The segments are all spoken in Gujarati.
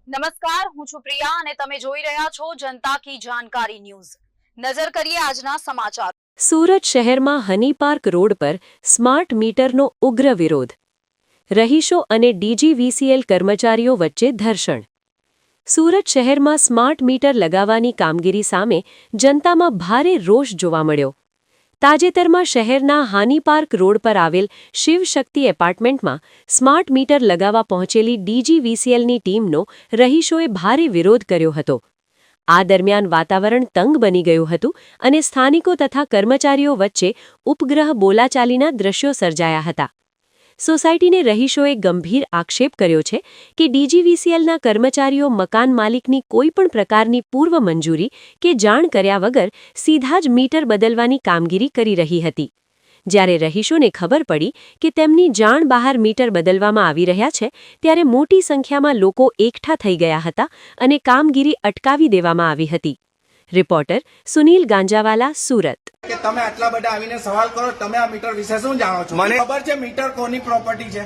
નમસ્કાર, હું છું પ્રિયા અને તમે જોઈ રહ્યા છો જનતા કી જાણકારી ન્યૂઝ। નજર કરીએ આજના સમાચાર। સુરત શહેરમાં હની પાર્ક રોડ પર સ્માર્ટ મીટરનો ઉગ્ર વિરોધ। રહીશો અને ડીજીવીસીએલ કર્મચારીઓ વચ્ચે ધર્ષણ। સુરત શહેરમાં સ્માર્ટ મીટર લગાવવાની કામગીરી સામે જનતામાં ભારે રોષ જોવા મળ્યો। તાજેતરમાં શહેરના હાની પાર્ક રોડ પર આવેલ શિવશક્તિ એપાર્ટમેન્ટમાં સ્માર્ટ મીટર લગાવવા પહોંચેલી ડીજીવીસીએલની ટીમનો રહીશોએ ભારે વિરોધ કર્યો હતો। આ દરમિયાન વાતાવરણ તંગ બની ગયું હતું અને સ્થાનિકો તથા કર્મચારીઓ વચ્ચે ઉપગ્રહ બોલાચાલીના દ્રશ્યો સર્જાયા હતા। સોસાયટીને રહીશોએ ગંભીર આક્ષેપ કર્યો છે કે ડીજીવીસીએલના કર્મચારીઓ મકાન માલિકની કોઈપણ પ્રકારની પૂર્વ મંજૂરી કે જાણ કર્યા વગર સીધા જ મીટર બદલવાની કામગીરી કરી રહી હતી। જ્યારે રહીશોને ખબર પડી કે તેમની જાણ બહાર મીટર બદલવામાં આવી રહ્યા છે ત્યારે મોટી સંખ્યામાં લોકો એકઠા થઈ ગયા હતા અને કામગીરી અટકાવી દેવામાં આવી હતી। રિપોર્ટર સુનિલ ગાંજાવાલા, સુરત। કે તમે આટલા બધા આવીને સવાલ કરો, તમે આ મીટર વિશે શું જાણો છો? મને ખબર છે મીટર કોની પ્રોપર્ટી છે,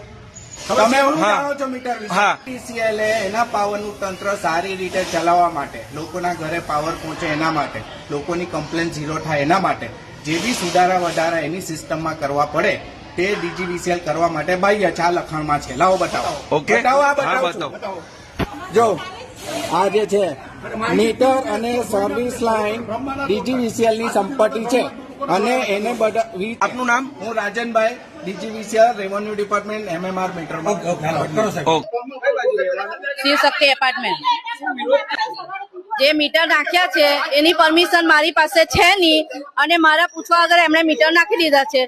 તમે શું જાણો છો મીટર વિશે? ડીસીએલ એના પાવરનું તંત્ર સારી રીતે ચલાવવા માટે, લોકોના ઘરે પાવર પહોંચે એના માટે, લોકોની કમ્પ્લેન ઝીરો થાય એના માટે જે બી સુધારા વધારા એની સિસ્ટમમાં કરવા પડે તે ડીજીવીસીએલ કરવા માટે બાહ્ય છે, આ લખાણમાં છે। લાવો બતાવો। ઓકે, બતાવો, આ બતાવો। જો આ જે છે મીટર અને સર્વિસ લાઇન ડીજીવીસીએલ ની સંપત્તિ છે અને એને બધા। આપનું નામ? હું રાજનભાઈ, DGVCL revenue department, MMR meter. Shivshakti apartment જે મીટર નાખ્યા છે એની પરમિશન મારી પાસે છે નહીં અને મારા પૂછવા વગર એમણે મીટર નાખી દીધા છે।